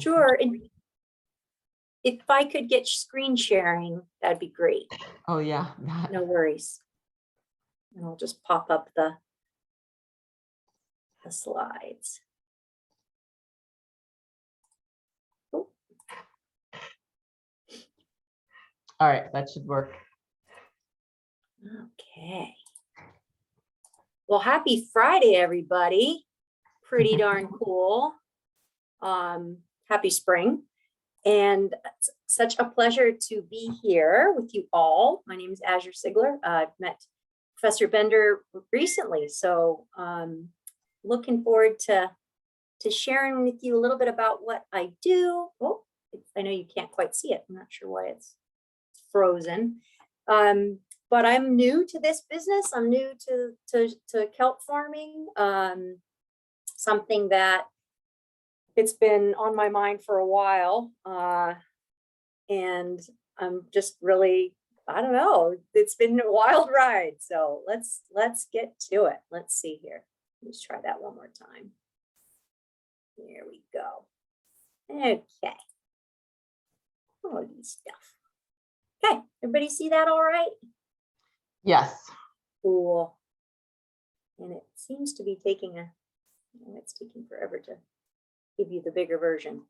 Sure. And if I could get screen sharing, that'd be great. Oh yeah. No worries. And I'll just pop up the slides. Oh. All right, that should work. Okay. Well, happy Friday, everybody. Pretty darn cool. Happy spring. And it's such a pleasure to be here with you all. My name is Azure Cygler. I've met Professor Bender recently, so looking forward to sharing with you a little bit about what I do. Oh, I know you can't quite see it. I'm not sure why it's frozen. But I'm new to this business. I'm new to kelp farming. Something that it's been on my mind for a while. And I'm just really, I don't know, it's been a wild ride. So let's get to it. Let's see here. Let's try that one more time. There we go. Okay. All these stuff. Okay, everybody see that all right? Yes. Cool. And it seems to be taking it's taking forever to give you the bigger version.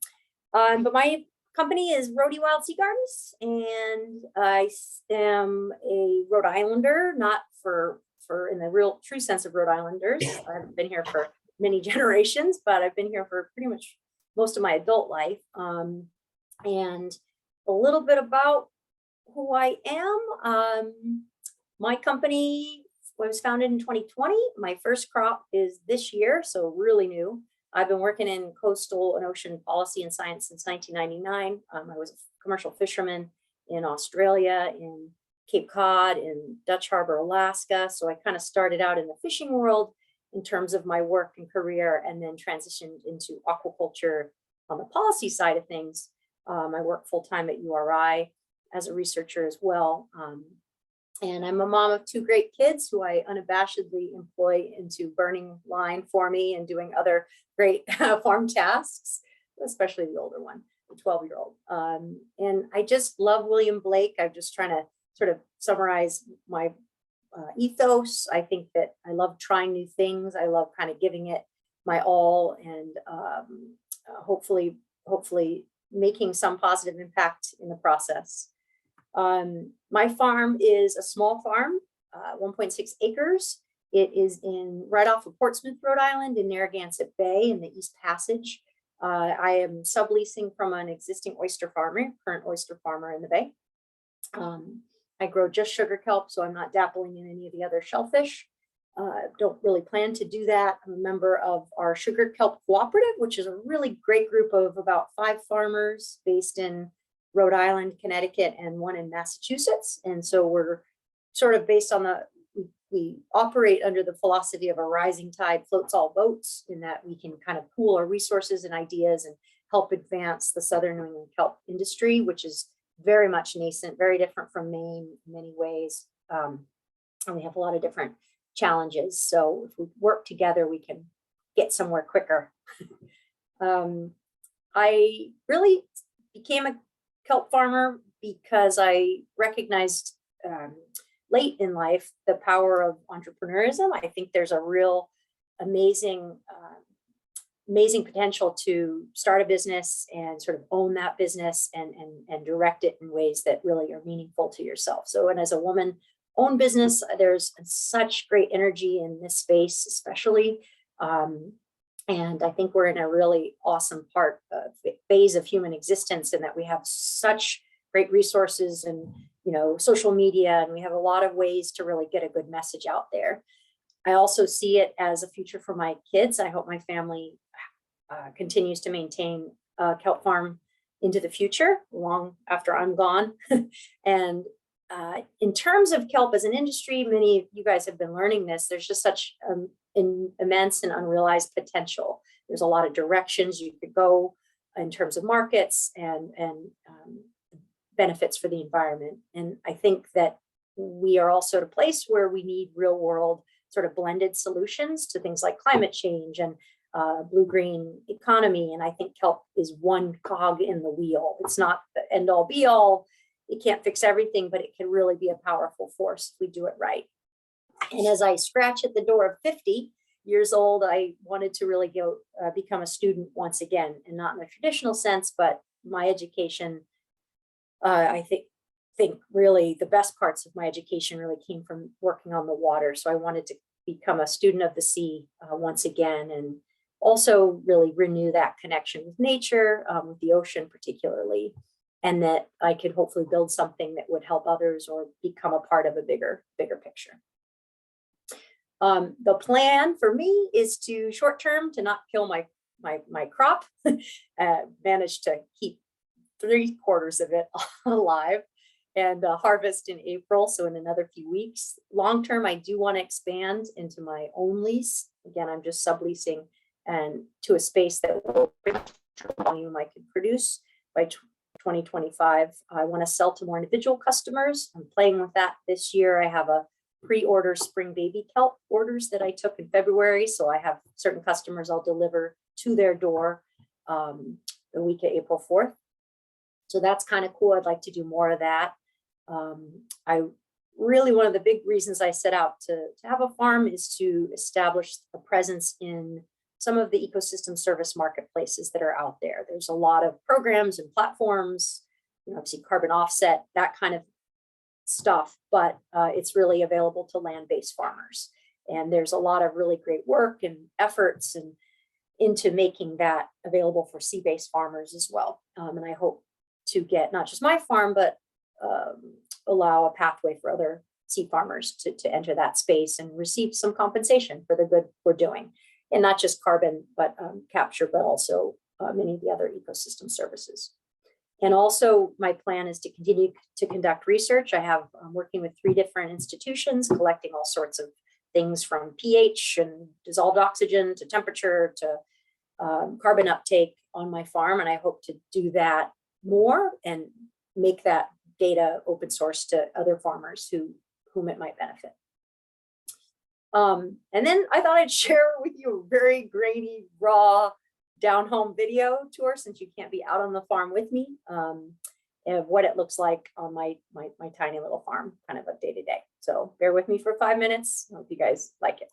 But my company is Rhody Wild Sea Gardens, and I am a Rhode Islander, not for in the real true sense of Rhode Islanders. I've been here for many generations, but I've been here for pretty much most of my adult life. And a little bit about who I am. My company was founded in 2020. My first crop is this year, so really new. I've been working in coastal and ocean policy and science since 1999. I was a commercial fisherman in Australia, in Cape Cod, in Dutch Harbor, Alaska. So I kind of started out in the fishing world in terms of my work and career, and then transitioned into aquaculture on the policy side of things. I work full-time at URI as a researcher as well. And I'm a mom of two great kids who I unabashedly employ into burning line for me and doing other great farm tasks, especially the older one, the 12-year-old. And I just love William Blake. I'm just trying to sort of summarize my ethos. I think that I love trying new things. I love kind of giving it my all, and hopefully making some positive impact in the process. My farm is a small farm, 1.6 acres. It is right off of Portsmouth, Rhode Island, in Narragansett Bay in the East Passage. I am subleasing from an existing oyster farmer, current oyster farmer in the Bay. I grow just sugar kelp, so I'm not dabbling in any of the other shellfish. Don't really plan to do that. I'm a member of our Sugar Kelp Cooperative, which is a really great group of about 5 farmers based in Rhode Island, Connecticut, and one in Massachusetts. And so we're sort of based on we operate under the philosophy of a rising tide floats all boats, in that we can kind of pool our resources and ideas and help advance the Southern New England kelp industry, which is very much nascent, very different from Maine in many ways. And we have a lot of different challenges. So if we work together, we can get somewhere quicker. I really became a kelp farmer because I recognized late in life the power of entrepreneurism. I think there's a real amazing potential to start a business and sort of own that business and direct it in ways that really are meaningful to yourself. So, and as a woman-owned business, there's such great energy in this space, especially. And I think we're in a really awesome phase of human existence, in that we have such great resources and, social media, and we have a lot of ways to really get a good message out there. I also see it as a future for my kids. I hope my family continues to maintain a kelp farm into the future, long after I'm gone. And in terms of kelp as an industry, many of you guys have been learning this. There's just such immense and unrealized potential. There's a lot of directions you could go in terms of markets and benefits for the environment. And I think that we are also at a place where we need real world sort of blended solutions to things like climate change and blue-green economy. And I think kelp is one cog in the wheel. It's not the end-all be-all. It can't fix everything, but it can really be a powerful force if we do it right. And as I scratch at the door of 50 years old, I wanted to really go become a student once again, and not in the traditional sense, but my education, I think really the best parts of my education really came from working on the water. So I wanted to become a student of the sea once again, and also really renew that connection with nature, with the ocean particularly, and that I could hopefully build something that would help others or become a part of a bigger picture. The plan for me is to short term to not kill my crop, manage to keep 3/4 of it alive, and harvest in April, so in another few weeks. Long term, I do want to expand into my own lease. Again, I'm just subleasing and to a space that will volume I can produce by 2025. I want to sell to more individual customers. I'm playing with that this year. I have a pre-order spring baby kelp orders that I took in February. So I have certain customers I'll deliver to their door the week of April 4th. So that's kind of cool. I'd like to do more of that. I really, one of the big reasons I set out to have a farm is to establish a presence in some of the ecosystem service marketplaces that are out there. There's a lot of programs and platforms, obviously carbon offset, that kind of stuff, but it's really available to land-based farmers. And there's a lot of really great work and efforts and into making that available for sea-based farmers as well. And I hope to get not just my farm, but allow a pathway for other sea farmers to enter that space and receive some compensation for the good we're doing. And not just carbon, but capture, but also many of the other ecosystem services. And also my plan is to continue to conduct research. I'm working with 3 different institutions, collecting all sorts of things from pH and dissolved oxygen to temperature to carbon uptake on my farm. And I hope to do that more and make that data open source to other farmers whom it might benefit. And then I thought I'd share with you a very grainy, raw, down-home video tour, since you can't be out on the farm with me, of what it looks like on my tiny little farm, kind of a day-to-day. So bear with me for 5 minutes. I hope you guys like it.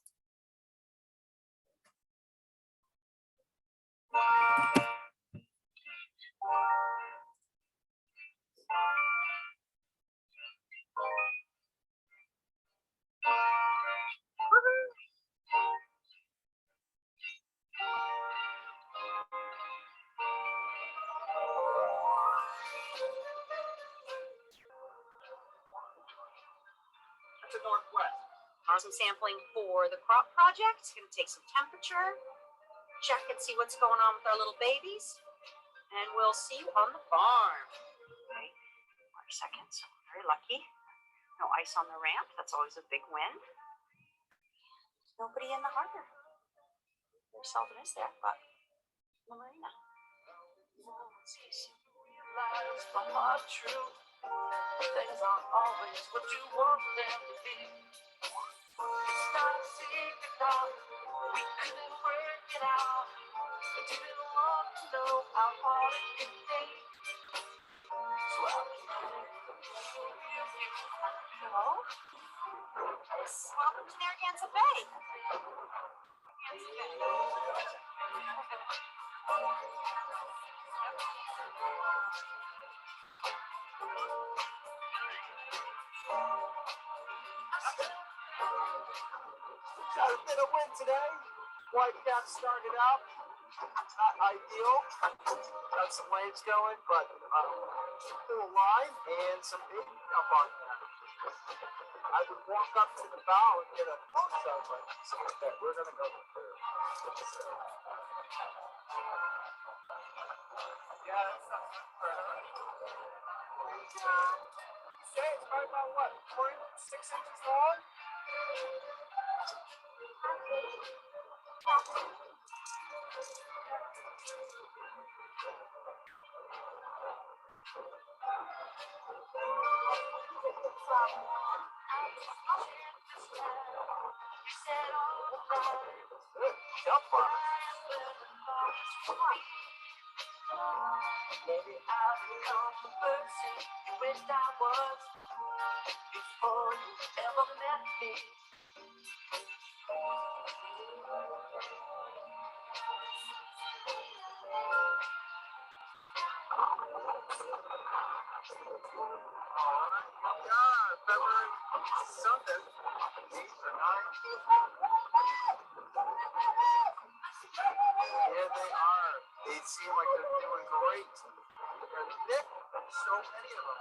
To Northwest. Some sampling for the crop project. It's going to take some temperature, check and see what's going on with our little babies, and we'll see you on the farm. Okay, March 2nd, so very lucky. No ice on the ramp. That's always a big win. Nobody in the harbor. There seldom is there, but the marina. Realize the hard truth. Things aren't always what you want them to be. It's not a secret, dog. We couldn't work it out. We didn't want to know how hard it could be. So I'll keep it. Hello? Welcome to Narragansett Bay. Got a bit of wind today. Whitecap started out. It's not ideal. Got some waves going, but cool line and some big up on that. I would walk up to the bow and get a close up, but we're gonna go through. Yeah, that's not good. You say it's probably about what, 6 inches long? Good jump on it. Maybe I'll become the person you wished I was before you ever met me. Yeah, February something, 8th or 9th. Yeah, they are. They seem like they're doing great. They're thick, so many of them.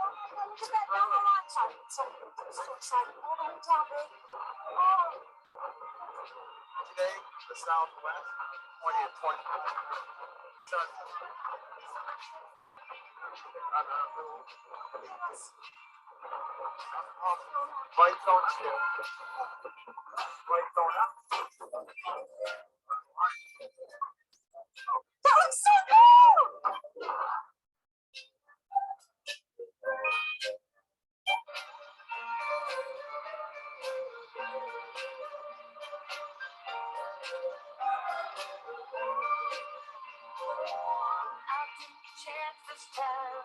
Today, the Southwest, 20 to 25. White phone too. White phone up. That looks so cool! I'll take a chance this time.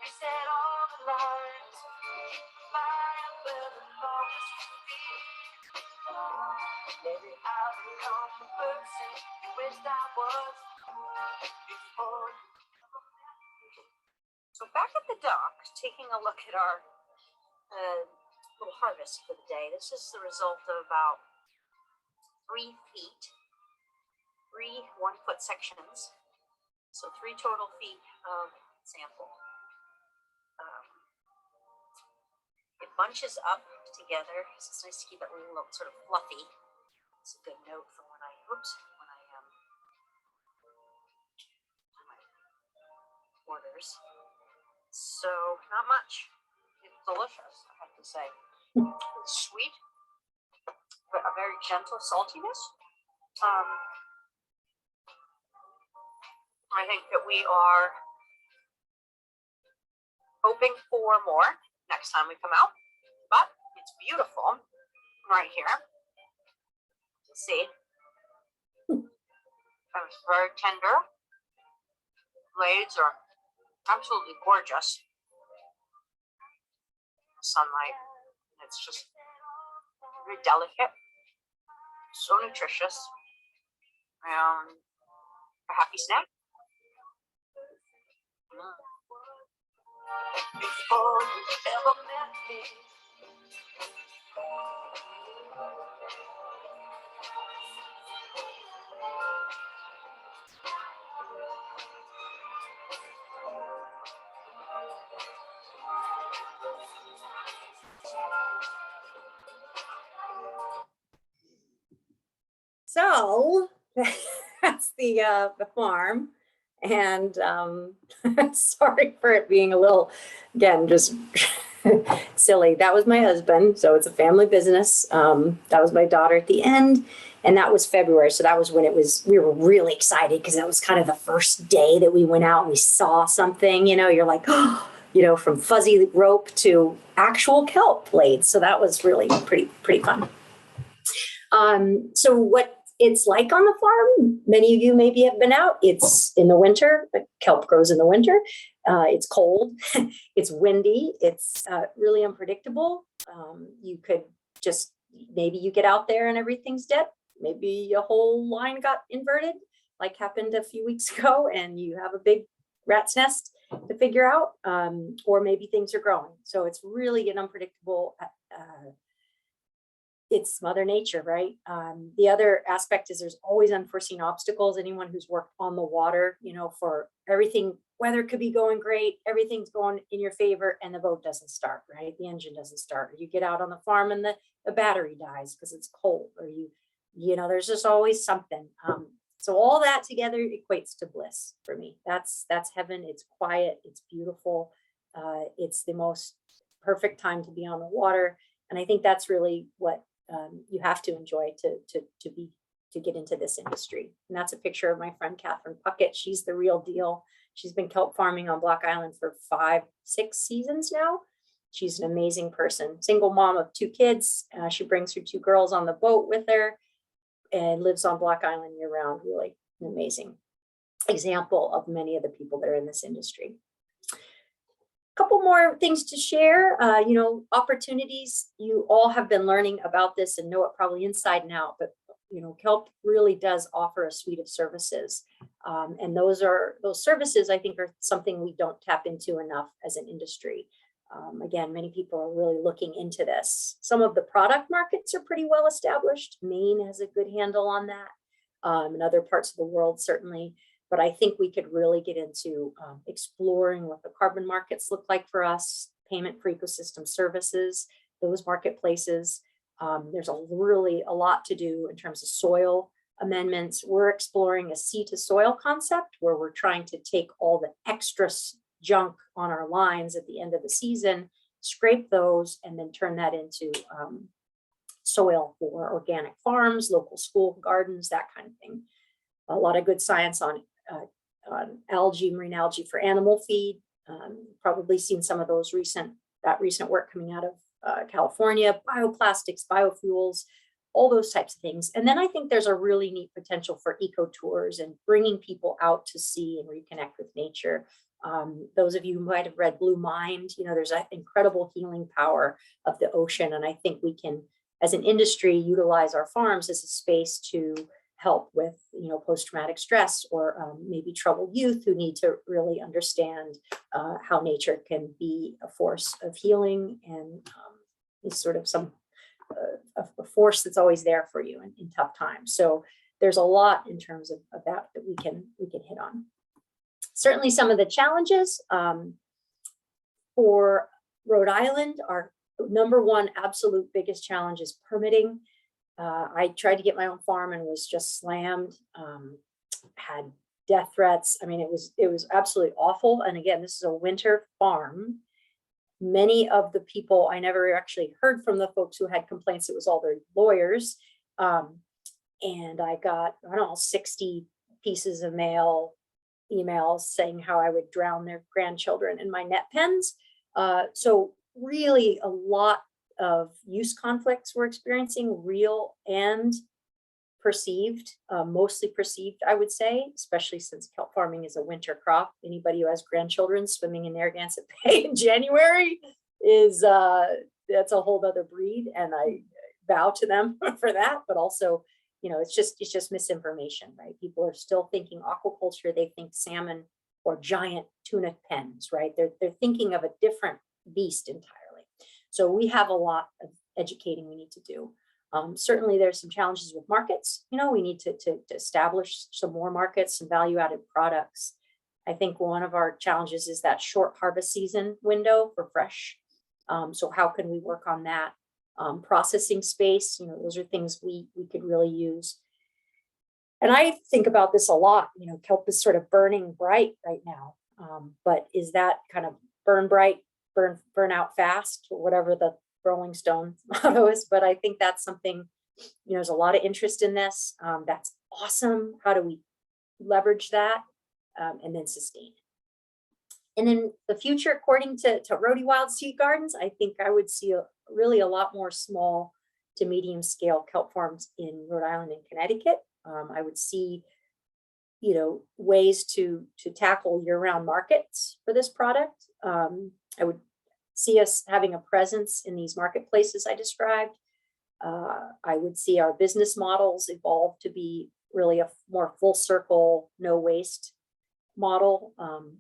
You said all the lines. Fire where the longest will be. Maybe I'll become the person you wished I was before. So back at the dock, taking a look at our little harvest for the day. This is the result of about 3 feet, 3 1-foot sections. So 3 total feet of sample. It bunches up together. So it's nice to keep it a little sort of fluffy. It's a good note for when I do my orders. So not much. It's delicious, I have to say. It's sweet, but a very gentle saltiness. I think that we are hoping for more next time we come out, but it's beautiful right here. You see, it's very tender. Blades are absolutely gorgeous. Sunlight, it's just very delicate, so nutritious, and a happy snack. Before you ever met me. So that's the farm, and sorry for it being a little, again, just silly. That was my husband, so it's a family business. That was my daughter at the end, and that was February. So that was when we were really excited because that was kind of the first day that we went out and we saw something. You're like, oh, from fuzzy rope to actual kelp blades. So that was really pretty fun. So what it's like on the farm, many of you maybe have been out. It's in the winter, but kelp grows in the winter. It's cold, it's windy, it's really unpredictable. You could just, maybe you get out there and everything's dead. Maybe a whole line got inverted, like happened a few weeks ago, and you have a big rat's nest to figure out, or maybe things are growing. So it's really an unpredictable it's Mother Nature, right? The other aspect is there's always unforeseen obstacles. Anyone who's worked on the water, for everything, weather could be going great, everything's going in your favor, and the boat doesn't start, right? The engine doesn't start. Or you get out on the farm and the battery dies because it's cold, or there's just always something. So all that together equates to bliss for me. That's heaven. It's quiet. It's beautiful. It's the most perfect time to be on the water. And I think that's really what you have to enjoy to get into this industry. And that's a picture of my friend Catherine Puckett. She's the real deal. She's been kelp farming on Block Island for 5-6 seasons now. She's an amazing person, single mom of 2 kids. She brings her 2 girls on the boat with her and lives on Block Island year round. Really, an amazing example of many of the people that are in this industry. Couple more things to share, opportunities. You all have been learning about this and know it probably inside and out, but Kelp really does offer a suite of services. And those services, I think, are something we don't tap into enough as an industry. Again, many people are really looking into this. Some of the product markets are pretty well established. Maine has a good handle on that, and other parts of the world certainly. But I think we could really get into exploring what the carbon markets look like for us, payment for ecosystem services, those marketplaces. There's really a lot to do in terms of soil amendments. We're exploring a sea to soil concept where we're trying to take all the extra junk on our lines at the end of the season, scrape those, and then turn that into soil for organic farms, local school gardens, that kind of thing. A lot of good science on algae, marine algae for animal feed. Probably seen some of those recent work coming out of California, bioplastics, biofuels, all those types of things. And then I think there's a really neat potential for eco tours and bringing people out to see and reconnect with nature. Those of you who might have read Blue Mind, there's an incredible healing power of the ocean. And I think we can, as an industry, utilize our farms as a space to help with, post-traumatic stress or maybe troubled youth who need to really understand how nature can be a force of healing and is sort of a force that's always there for you in tough times. So there's a lot in terms of that we can hit on. Certainly some of the challenges for Rhode Island, our number one absolute biggest challenge is permitting. I tried to get my own farm and was just slammed, had death threats. I mean, it was absolutely awful. And again, this is a winter farm. Many of the people, I never actually heard from the folks who had complaints. It was all their lawyers. And I got, 60 pieces of mail, emails saying how I would drown their grandchildren in my net pens. So really a lot of use conflicts we're experiencing, real and perceived, mostly perceived, I would say, especially since kelp farming is a winter crop. Anybody who has grandchildren swimming in Narragansett Bay in January is, that's a whole other breed. And I bow to them for that, but also, it's just misinformation, right? People are still thinking aquaculture, they think salmon or giant tuna pens, right? They're thinking of a different beast entirely. So we have a lot of educating we need to do. Certainly there's some challenges with markets. We need to establish some more markets and value-added products. I think one of our challenges is that short harvest season window for fresh. So how can we work on that? Processing space, those are things we could really use. And I think about this a lot. Kelp is sort of burning bright right now. But is that kind of burn bright, burn out fast, or whatever the Rolling Stone motto is? But I think that's something, there's a lot of interest in this. That's awesome. How do we leverage that and then sustain it? And then the future, according to Rhody Wild Seed Gardens, I think I would see really a lot more small to medium scale kelp farms in Rhode Island and Connecticut. I would see, ways to tackle year-round markets for this product. I would see us having a presence in these marketplaces I described. I would see our business models evolve to be really a more full circle, no waste model,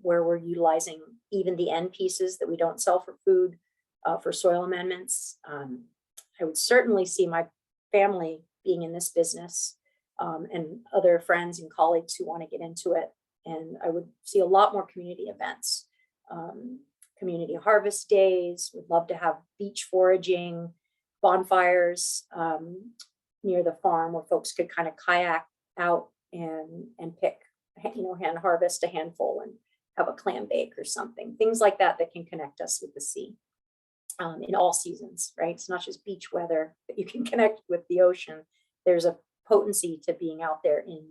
where we're utilizing even the end pieces that we don't sell for food, for soil amendments. I would certainly see my family being in this business, and other friends and colleagues who want to get into it. And I would see a lot more community events, community harvest days. Would love to have beach foraging, bonfires near the farm where folks could kind of kayak out and pick, hand harvest a handful and have a clam bake or something. Things like that can connect us with the sea in all seasons, right? It's not just beach weather, but you can connect with the ocean. There's a potency to being out there in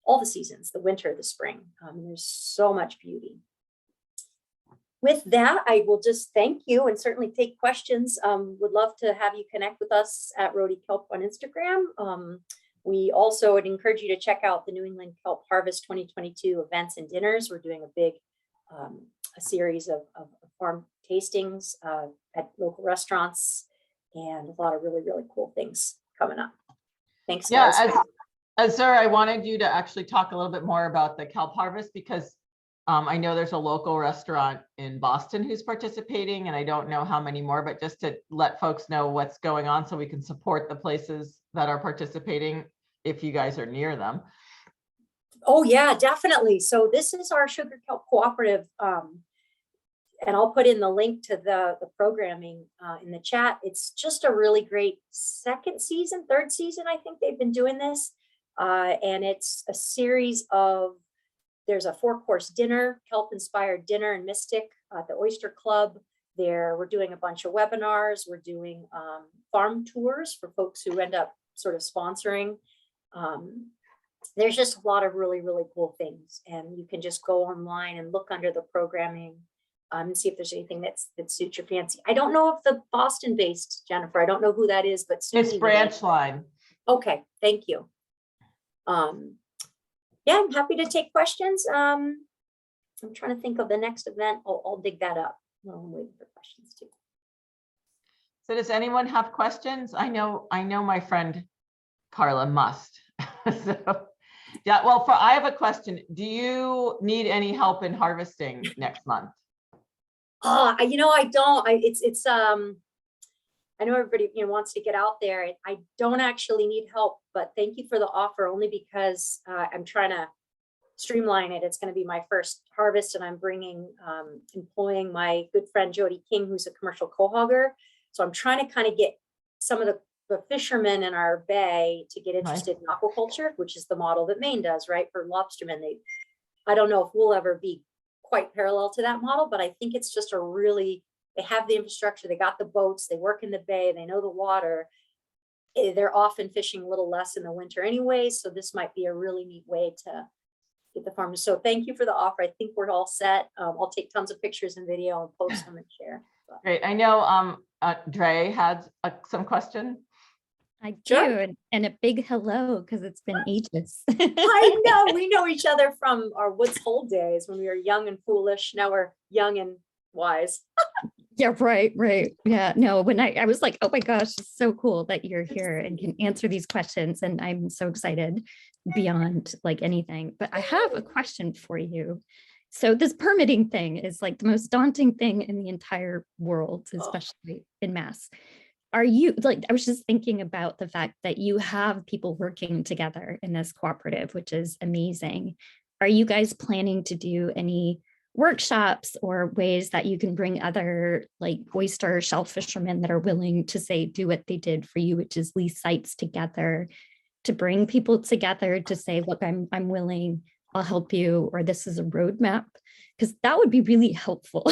all the seasons, the winter, the spring. There's so much beauty. With that, I will just thank you and certainly take questions. Would love to have you connect with us at Rhody Kelp on Instagram. We also would encourage you to check out the New England Kelp Harvest 2022 events and dinners. We're doing a big, a series of farm tastings at local restaurants, and a lot of really, really cool things coming up. Thanks, Yeah, guys. Azure, I wanted you to actually talk a little bit more about the kelp harvest, because I know there's a local restaurant in Boston who's participating, and I don't know how many more, but just to let folks know what's going on so we can support the places that are participating if you guys are near them. Oh yeah, definitely. So this is our Sugar Kelp Cooperative, and I'll put in the link to the programming in the chat. It's just a really great third season, I think they've been doing this. And it's a series of, there's a 4-course dinner, kelp-inspired dinner in Mystic at the Oyster Club. We're doing a bunch of webinars. We're doing farm tours for folks who end up sort of sponsoring. There's just a lot of really, really cool things. And you can just go online and look under the programming and see if there's anything that suits your fancy. I don't know if the Boston-based, Jennifer, I don't know who that is, but It's Branch Line. Okay, thank you. Yeah, I'm happy to take questions. I'm trying to think of the next event. I'll dig that up. I'm waiting for questions too. So does anyone have questions? I know my friend Carla must. So, yeah, well, I have a question. Do you need any help in harvesting next month? I don't. I know everybody wants to get out there. I don't actually need help, but thank you for the offer, only because I'm trying to streamline it. It's going to be my first harvest, and I'm employing my good friend Jody King, who's a commercial quahogger. So I'm trying to kind of get some of the fishermen in our bay to get interested in aquaculture, which is the model that Maine does, right? For lobstermen, I don't know if we'll ever be quite parallel to that model, but I think it's just they have the infrastructure, they got the boats, they work in the bay, they know the water. They're often fishing a little less in the winter anyway, so this might be a really neat way to get the farmers. So thank you for the offer. I think we're all set. I'll take tons of pictures and video and post them and share. Great. I know Dre had some question. I do, Sure. and a big hello, because it's been ages. I know, we know each other from our Woods Hole days when we were young and foolish. Now we're young and wise. Yeah, right. Yeah, no, when I was like, oh my gosh, it's so cool that you're here and can answer these questions. And I'm so excited beyond like anything. But I have a question for you. So this permitting thing is like the most daunting thing in the entire world, especially in Mass. Are you like, I was just thinking about the fact that you have people working together in this cooperative, which is amazing. Are you guys planning to do any workshops or ways that you can bring other like oyster shell fishermen that are willing to say, do what they did for you, which is lease sites together, to bring people together to say, look, I'm willing, I'll help you, or this is a roadmap? Because that would be really helpful.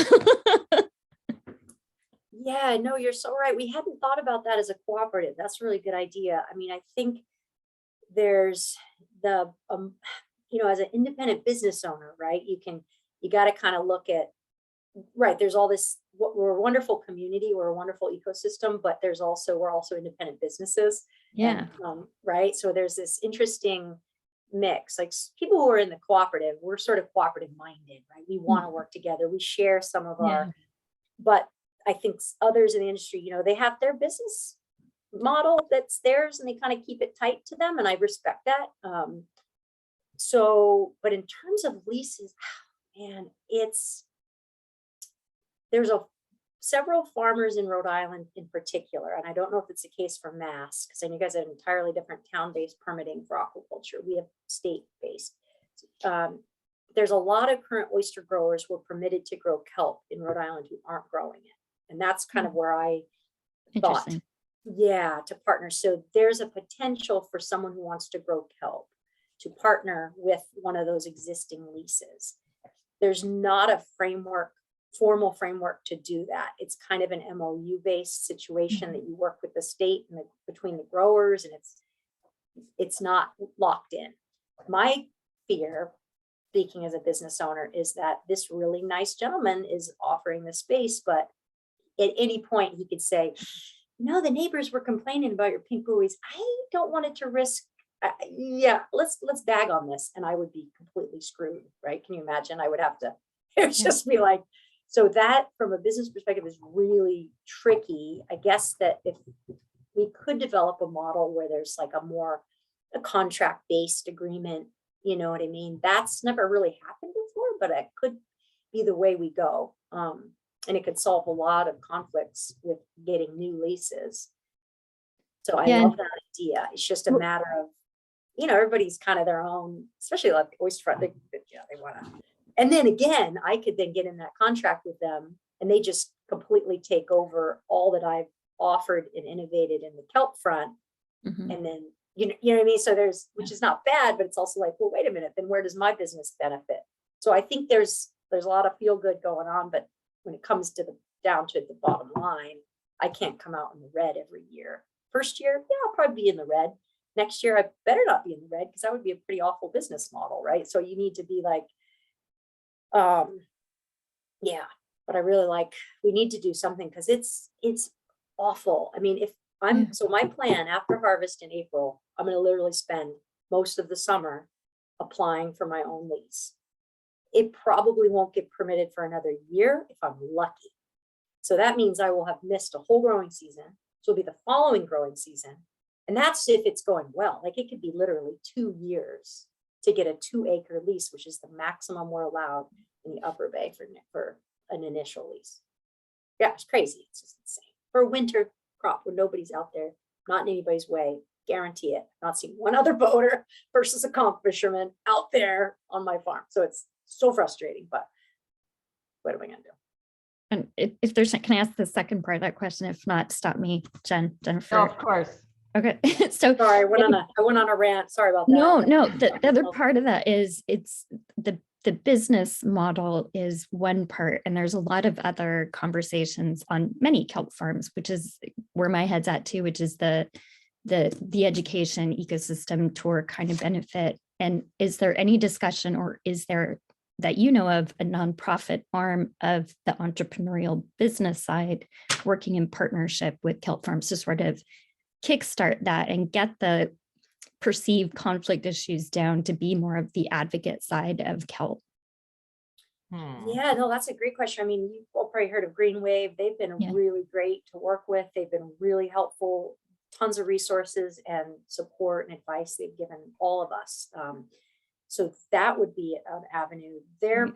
Yeah, no, you're so right. We hadn't thought about that as a cooperative. That's a really good idea. I mean, I think there's the, as an independent business owner, right? You got to kind of look at, right, there's all this, we're a wonderful community, we're a wonderful ecosystem, but we're also independent businesses. Yeah. And, right. So there's this interesting mix, like people who are in the cooperative, we're sort of cooperative minded, right? We want to work together. We share some of our, but I think others in the industry, they have their business model that's theirs and they kind of keep it tight to them. And I respect that. But in terms of leases, man, there's several farmers in Rhode Island in particular, and I don't know if it's the case for Mass, because I know you guys have entirely different town-based permitting for aquaculture. We have state-based. There's a lot of current oyster growers who are permitted to grow kelp in Rhode Island who aren't growing it. And that's kind of where I thought, to partner. So there's a potential for someone who wants to grow kelp to partner with one of those existing leases. There's not a formal framework to do that. It's kind of an MOU based situation that you work with the state and between the growers, and it's not locked in. My fear, speaking as a business owner, is that this really nice gentleman is offering the space, but at any point he could say, the neighbors were complaining about your pink buoys. I don't want it to risk yeah, let's bag on this, and I would be completely screwed, right? Can you imagine? I would have to, it would Yeah. just be like, so that from a business perspective is really tricky. I guess that if we could develop a model where there's like a contract-based agreement, you know what I mean? That's never really happened before, but it could be the way we go. And it could solve a lot of conflicts with getting new leases. So I Yeah. love that idea. It's just a Well- matter of, everybody's kind of their own, especially like Oysterfront, they want to. And then again, I could then get in that contract with them and they just completely take over all that I've offered and innovated in the kelp front. Mhm. And then, you know what I mean? So which is not bad, but it's also like, well, wait a minute, then where does my business benefit? So I think there's a lot of feel good going on, but when it comes to down to the bottom line, I can't come out in the red every year. First year, yeah, I'll probably be in the red. Next year, I better not be in the red because that would be a pretty awful business model, right? So you need to be like, yeah, but I really we need to do something because it's awful. I mean, so my plan after harvest in April, I'm going to literally spend most of the summer applying for my own lease. It probably won't get permitted for another year if I'm lucky. So that means I will have missed a whole growing season. So it'll be the following growing season. And that's if it's going well. Like it could be literally 2 years to get a 2-acre lease, which is the maximum we're allowed in the Upper Bay for an initial lease. Yeah, it's crazy. It's just insane. For a winter crop when nobody's out there, not in anybody's way, guarantee it. Not seeing one other boater versus a comp fisherman out there on my farm. So it's so frustrating, but what am I gonna do? And if there's, can I ask the second part of that question? If not, stop me, Jennifer. No, of course. Okay, so Sorry, I went on a rant. Sorry about that. no, the other part of that is it's the business model is one part, and there's a lot of other conversations on many kelp farms, which is where my head's at too, which is the education ecosystem tour kind of benefit. And is there any discussion, or is there that you know of, a nonprofit arm of the entrepreneurial business side working in partnership with kelp farms to sort of kickstart that and get the perceived conflict issues down to be more of the advocate side of kelp? Yeah, no, that's a great question. I mean, you've all probably heard of Green Wave. They've been Yeah. really great to work with. They've been really helpful, tons of resources and support and advice they've given all of us. So that would be an avenue. They're,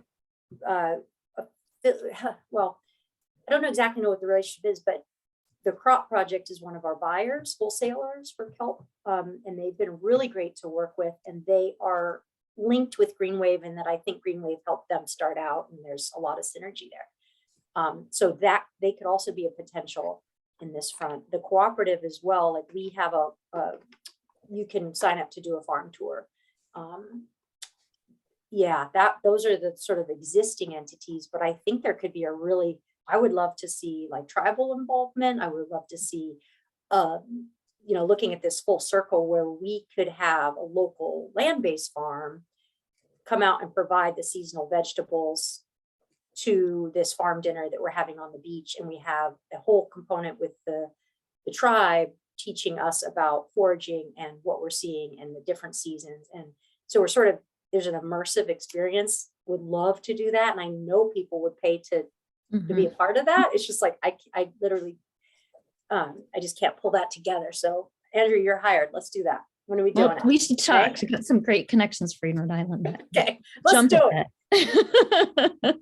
well, I don't exactly know what the relationship is, but the Crop Project is one of our buyers, wholesalers for kelp, and they've been really great to work with, and they are linked with Green Wave, and that I think Green Wave helped them start out, and there's a lot of synergy there. So that they could also be a potential in this front. The cooperative as well, like we have you can sign up to do a farm tour. Yeah, those are the sort of existing entities, but I think there could be I would love to see like tribal involvement. I would love to see, looking at this full circle where we could have a local land-based farm come out and provide the seasonal vegetables to this farm dinner that we're having on the beach. And we have a whole component with the tribe teaching us about foraging and what we're seeing in the different seasons. And so there's an immersive experience. Would love to do that. And I know people would pay to be a part of that. It's just like, I literally, I just can't pull that together. So Andrew, you're hired. Let's do that. When are we doing it? We should talk. Okay. I've got some great connections for you in Rhode Island. Okay, let's Jump do at it.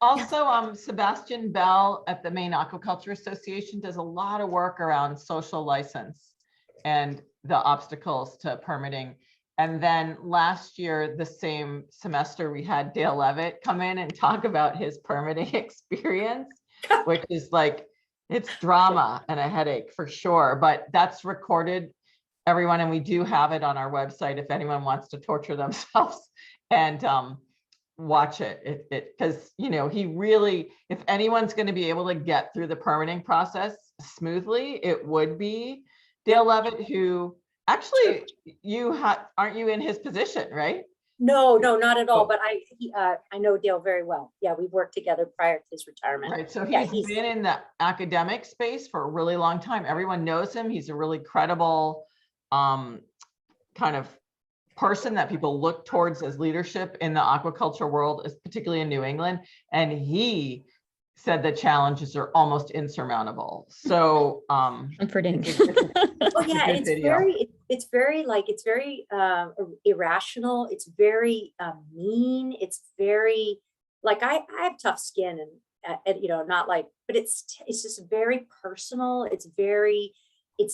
Also, Sebastian Bell at the Maine Aquaculture Association does a lot of work around social license and the obstacles to permitting. And then last year, the same semester, we had Dale Levitt come in and talk about his permitting experience, which is like, it's drama and a headache for sure, but that's recorded, everyone. And we do have it on our website if anyone wants to torture themselves and watch it. Because, he really, if anyone's going to be able to get through the permitting process smoothly, it would be Dale Levitt, who actually aren't you in his position, right? No, not at all. But I know Dale very well. Yeah, we've worked together prior to his retirement. Right. So he's been in the academic space for a really long time. Everyone knows him. He's a really credible kind of person that people look towards as leadership in the aquaculture world, particularly in New England. And he said the challenges are almost insurmountable. So Comforting. Oh yeah, and it's very like, it's very irrational. It's very mean. It's very like, I have tough skin and you know, not like, but it's just very personal. It's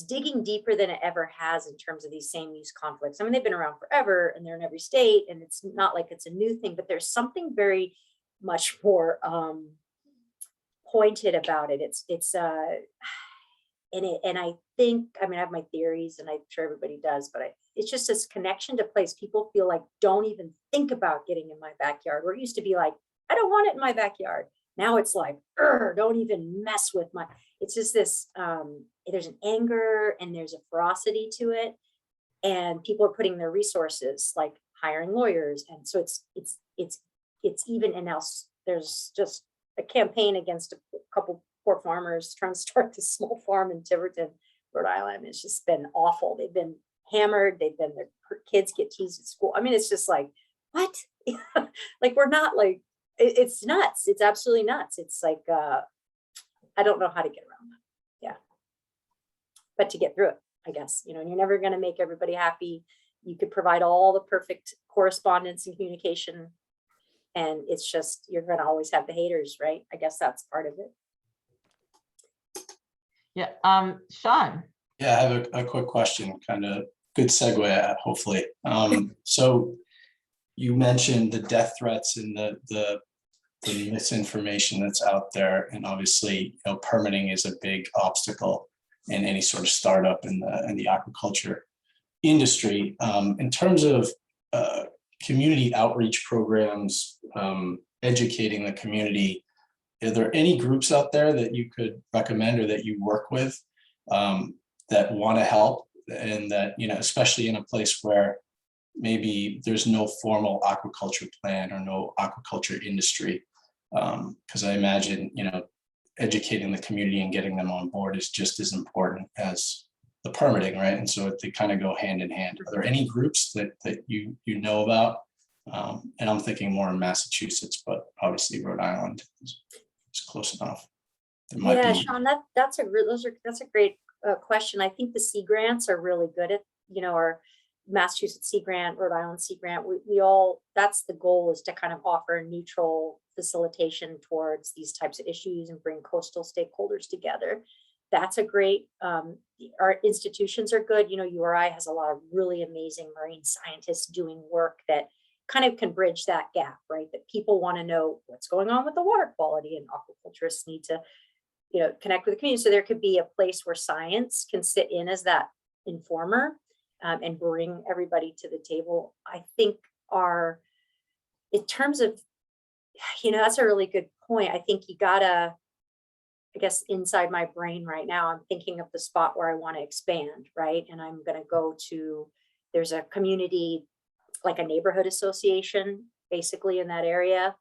digging deeper than it ever has in terms of these same use conflicts. I mean, they've been around forever and they're in every state, and it's not like it's a new thing, but there's something very much more pointed about it. And I think, I mean, I have my theories and I'm sure everybody does, but it's just this connection to place. People feel like, don't even think about getting in my backyard. Where it used to be like, I don't want it in my backyard. Now it's like, don't even mess with my, it's just this, there's an anger and there's a ferocity to it. And people are putting their resources, like hiring lawyers. And so it's even, and now there's just a campaign against a couple poor farmers trying to start this small farm in Tiverton, Rhode Island. It's just been awful. They've been hammered. Their kids get teased at school. I mean, it's just like, what? Like, we're not like, it's nuts. It's absolutely nuts. It's like, I don't know how to get around that. Yeah. But to get through it, I guess, you know, and you're never going to make everybody happy. You could provide all the perfect correspondence and communication, and it's just, you're going to always have the haters, right? I guess that's part of it. Yeah. Sean. Yeah, I have a quick question, kind of good segue, hopefully. So you mentioned the death threats and the misinformation that's out there, and obviously, you know, permitting is a big obstacle in any sort of startup in the aquaculture industry. In terms of community outreach programs, educating the community, are there any groups out there that you could recommend or that you work with that want to help, and that, you know, especially in a place where maybe there's no formal aquaculture plan or no aquaculture industry? Because I imagine, you know, educating the community and getting them on board is just as important as the permitting, right? And so they kind of go hand in hand. Are there any groups that you know about? And I'm thinking more in Massachusetts, but obviously Rhode Island is close enough. There might Yeah, be. Sean, that's a great question. I think the Sea Grants are really good at, you know, our Massachusetts Sea Grant, Rhode Island Sea Grant. We all, that's the goal, is to kind of offer neutral facilitation towards these types of issues and bring coastal stakeholders together. That's a great, our institutions are good. You know, URI has a lot of really amazing marine scientists doing work that kind of can bridge that gap, right? That people want to know what's going on with the water quality, and aquaculturists need to, you know, connect with the community. So there could be a place where science can sit in as that informer and bring everybody to the table. I think in terms of, you know, that's a really good point. I think you gotta, I guess inside my brain right now, I'm thinking of the spot where I want to expand, right? And I'm going to go to, there's a community, like a neighborhood association, basically in that area.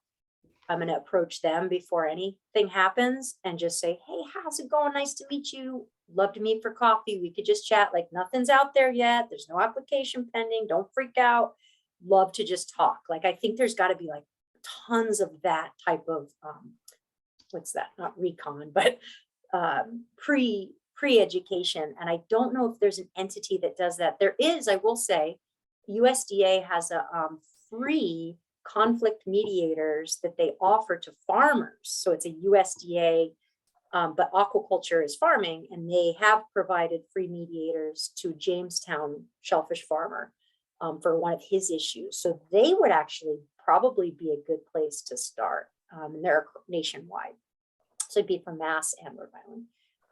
I'm going to approach them before anything happens and just say, hey, how's it going? Nice to meet you. Love to meet for coffee. We could just chat. Like, nothing's out there yet. There's no application pending. Don't freak out. Love to just talk. Like, I think there's got to be like tons of that type of, what's that? Not recon, but pre-education. And I don't know if there's an entity that does that. There is, I will say, USDA has a free conflict mediators that they offer to farmers. So it's a USDA, but aquaculture is farming, and they have provided free mediators to Jamestown shellfish farmer for one of his issues. So they would actually probably be a good place to start. And they're nationwide. So it'd be from Mass and Rhode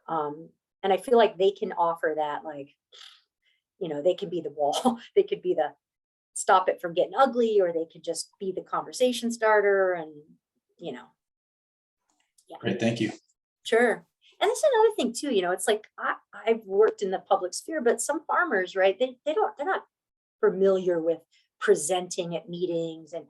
Island. And I feel like they can offer that, like, you know, they can be the wall, they could be the stop it from getting ugly, or they could just be the conversation starter, and, you know. Yeah. Great, thank you. Sure. And that's another thing too, you know, it's like, I've worked in the public sphere, but some farmers, right, they're not familiar with presenting at meetings and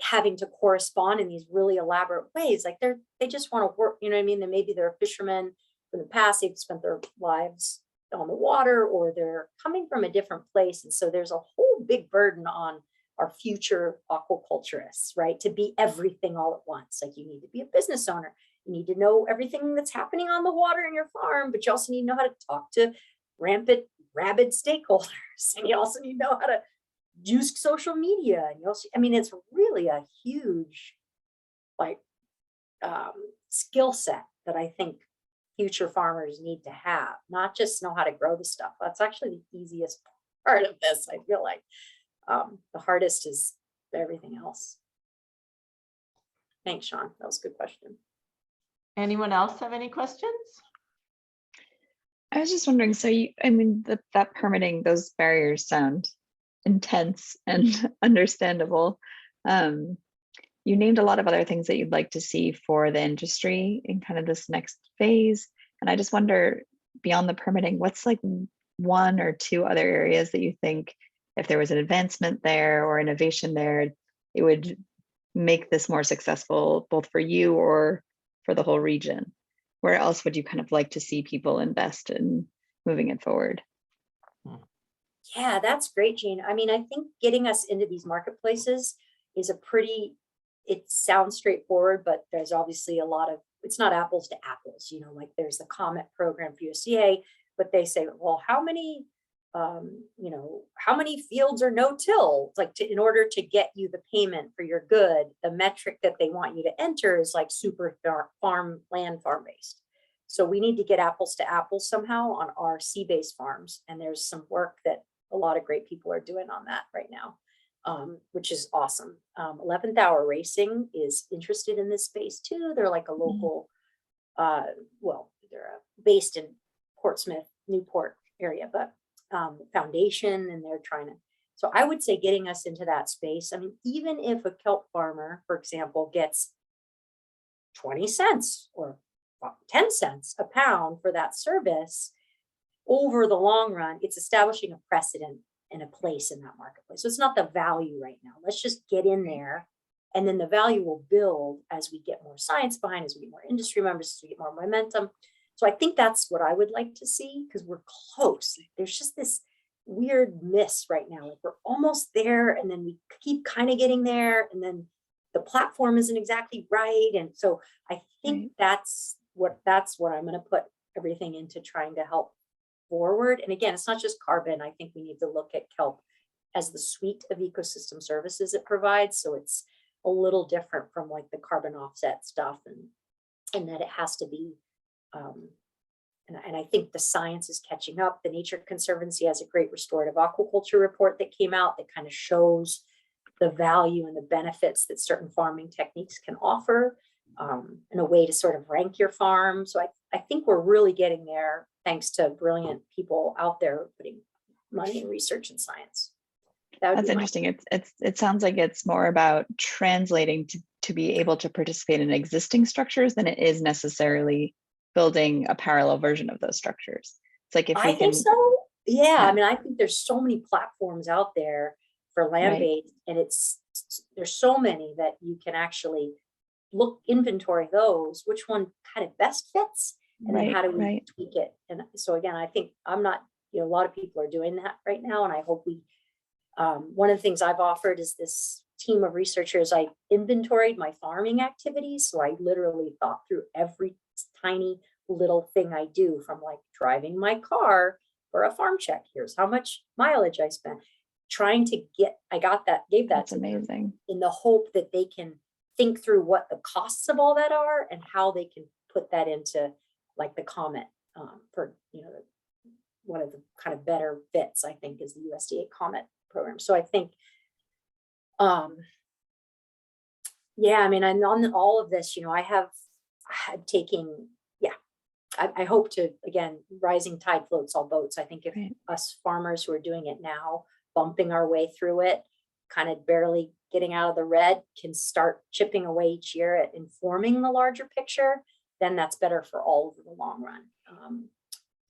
having to correspond in these really elaborate ways. Like, they just want to work, you know what I mean? Then maybe they're a fisherman from the past, they've spent their lives on the water, or they're coming from a different place. And so there's a whole big burden on our future aquaculturists, right? To be everything all at once. Like, you need to be a business owner. You need to know everything that's happening on the water in your farm, but you also need to know how to talk to rampant, rabid stakeholders. And you also need to know how to use social media. And you also, I mean, it's really a huge, like, skill set that I think future farmers need to have, not just know how to grow the stuff. That's actually the easiest part of this. I feel like the hardest is everything else. Thanks, Sean. That was a good question. Anyone else have any questions? I was just wondering, so I mean, that permitting, those barriers sound intense and understandable. You named a lot of other things that you'd like to see for the industry in kind of this next phase. And I just wonder, beyond the permitting, what's like one or two other areas that you think, if there was an advancement there or innovation there, it would make this more successful, both for you or for the whole region? Where else would you kind of like to see people invest in moving it forward? Yeah, that's great, Jean. I mean, I think getting us into these marketplaces is a pretty, it sounds straightforward, but there's obviously a lot of, it's not apples to apples, you know, like there's the COMET program for USDA, but they say, well, how many, you know, how many fields are no-till? Like, in order to get you the payment for your good, the metric that they want you to enter is like super farm based. So we need to get apples to apples somehow on our sea-based farms. And there's some work that a lot of great people are doing on that right now, which is awesome. 11th Hour Racing is interested in this space too. They're like a local, well, they're based in Portsmouth, Newport area, but foundation, and they're trying to, so I would say getting us into that space. I mean, even if a kelp farmer, for example, gets 20 cents or 10 cents a pound for that service, over the long run, it's establishing a precedent and a place in that marketplace. So it's not the value right now. Let's just get in there, and then the value will build as we get more science behind, as we get more industry members, as we get more momentum. So I think that's what I would like to see, because we're close. There's just this weird miss right now. Like, we're almost there, and then we keep kind of getting there, and then the platform isn't exactly right. And so I think that's what I'm going to put everything into, trying to help forward. And again, it's not just carbon. I think we need to look at kelp as the suite of ecosystem services it provides. So it's a little different from like the carbon offset stuff, and that it has to be, and I think the science is catching up. The Nature Conservancy has a great restorative aquaculture report that came out that kind of shows the value and the benefits that certain farming techniques can offer, and a way to sort of rank your farm. So I think we're really getting there, thanks to brilliant people out there putting money in research and science. That's interesting. It sounds like it's more about translating to be able to participate in existing structures than it is necessarily building a parallel version of those structures. It's like, if we think so. Yeah. I mean, I think there's so many platforms out there for land-based, and there's so many that you can actually inventory those, which one kind of best fits, and then how do we tweak it. And so again, I think a lot of people are doing that right now, and I hope we, one of the things I've offered is this team of researchers. I inventoried my farming activities. So I literally thought through every tiny little thing I do, from like driving my car for a farm check. Here's how much mileage I spent. Trying to gave that That's to amazing them, in the hope that they can think through what the costs of all that are and how they can put that into like the COMET, for, one of the kind of better fits, I think, is the USDA COMET program. So I think, yeah, I mean, I'm on all of this, I'm taking, I hope to, again, rising tide floats all boats. I think if us farmers who are doing it now, bumping our way through it, kind of barely getting out of the red, can start chipping away each year at informing the larger picture, then that's better for all over the long run.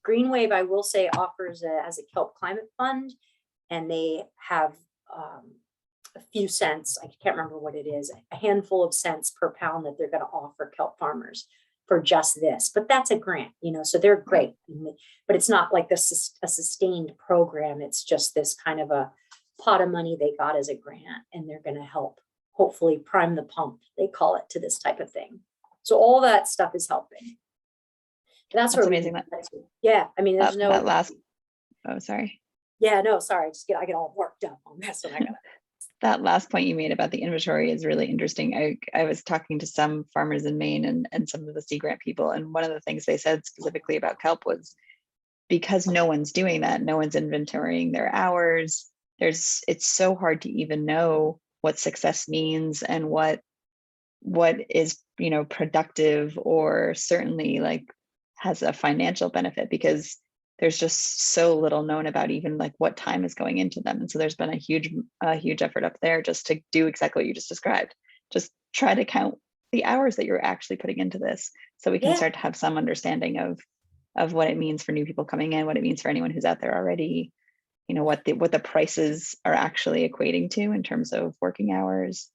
Greenwave, I will say, offers as a kelp climate fund, and they have a few cents, I can't remember what it is, a handful of cents per pound that they're going to offer kelp farmers. for just this, but that's a grant, so they're great. But it's not like a sustained program. It's just this kind of a pot of money they got as a grant, and they're going to help hopefully prime the pump, they call it, to this type of thing. So all that stuff is helping. That's where amazing. Yeah, I mean, there's Oh, sorry. Yeah, no, sorry. I get all worked up on this one. I got That last point you made about the inventory is really interesting. I was talking to some farmers in Maine and some of the Sea Grant people, and one of the things they said specifically about kelp was because no one's doing that, no one's inventorying their hours. It's so hard to even know what success means and what is, productive, or certainly like has a financial benefit, because there's just so little known about even like what time is going into them. And so there's been a huge effort up there just to do exactly what you just described. Just try to count the hours that you're actually putting into this, so we can start to have some understanding of what it means for new people coming in, what it means for anyone who's out there already, what the prices are actually equating to in terms of working hours.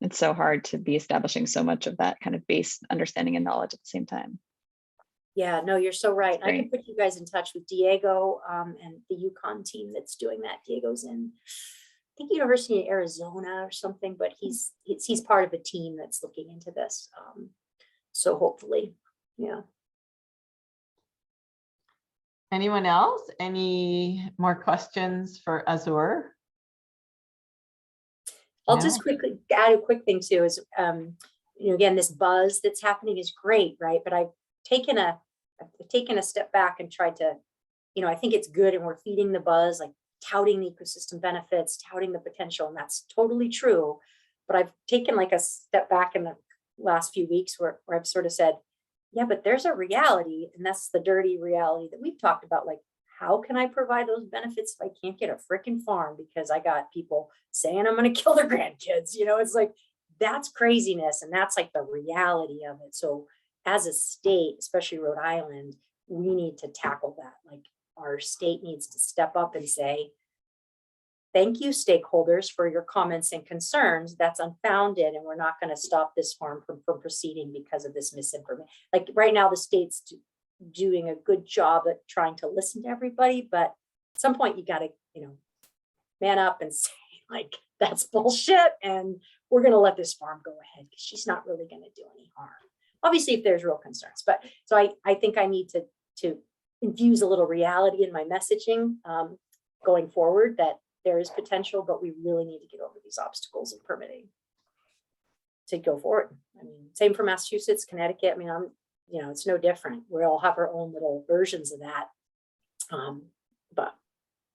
It's so hard to be establishing so much of that kind of base understanding and knowledge at the same time. Yeah, no, you're so right. I can Great. put you guys in touch with Diego and the Yukon team that's doing that. Diego's in, I think, University of Arizona or something, but he's part of a team that's looking into this. So hopefully, yeah. Anyone else? Any more questions for Azure? I'll No? just quickly add a quick thing too is, again, this buzz that's happening is great, right? But I've taken a step back and tried to, I think it's good, and we're feeding the buzz, like touting the ecosystem benefits, touting the potential, and that's totally true. But I've taken like a step back in the last few weeks where I've sort of said, yeah, but there's a reality, and that's the dirty reality that we've talked about. Like, how can I provide those benefits if I can't get a freaking farm because I got people saying I'm going to kill their grandkids? It's like, that's craziness. And that's like the reality of it. So as a state, especially Rhode Island, we need to tackle that. Like, our state needs to step up and say, thank you, stakeholders, for your comments and concerns. That's unfounded, and we're not going to stop this farm from proceeding because of this misinformation. Like right now, the state's doing a good job at trying to listen to everybody, but at some point you got to, man up and say, like, that's bullshit, and we're going to let this farm go ahead because she's not really going to do any harm. Obviously, if there's real concerns, but so I think I need to infuse a little reality in my messaging going forward, that there is potential, but we really need to get over these obstacles of permitting to go forward. I mean, same for Massachusetts, Connecticut. I mean, it's no different. We all have our own little versions of that, but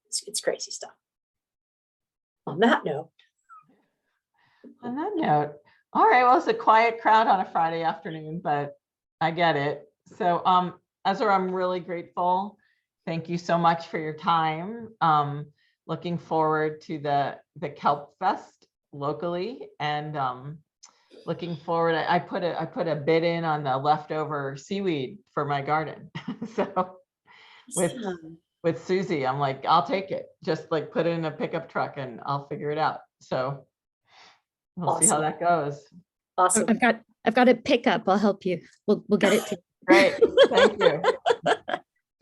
it's crazy stuff. On that note. All right, well, it's a quiet crowd on a Friday afternoon, but I get it. So Azure, I'm really grateful. Thank you so much for your time. Looking forward to the Kelp Fest locally, and looking forward. I put a bid in on the leftover seaweed for my garden. So with Susie, I'm like, I'll take it. Just like put it in a pickup truck and I'll figure it out. So we'll see how that goes. Awesome. I've got a pickup. I'll help you. We'll get it to Great. Thank you.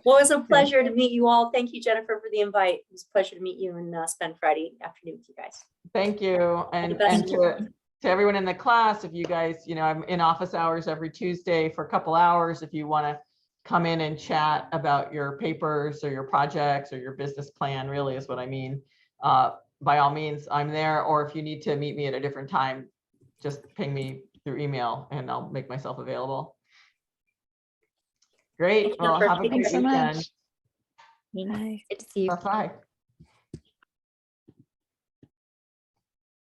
Well, it was a pleasure to meet you all. Thank you, Jennifer, for the invite. It was a pleasure to meet you and spend Friday afternoon with you guys. Thank you. And to everyone in the class, if you guys, I'm in office hours every Tuesday for a couple hours. If you want to come in and chat about your papers or your projects or your business plan, really is what I mean. By all means, I'm there. Or if you need to meet me at a different time, just ping me through email and I'll make myself available. Great. Well, have a great weekend. Bye. Good to see you. Bye-bye.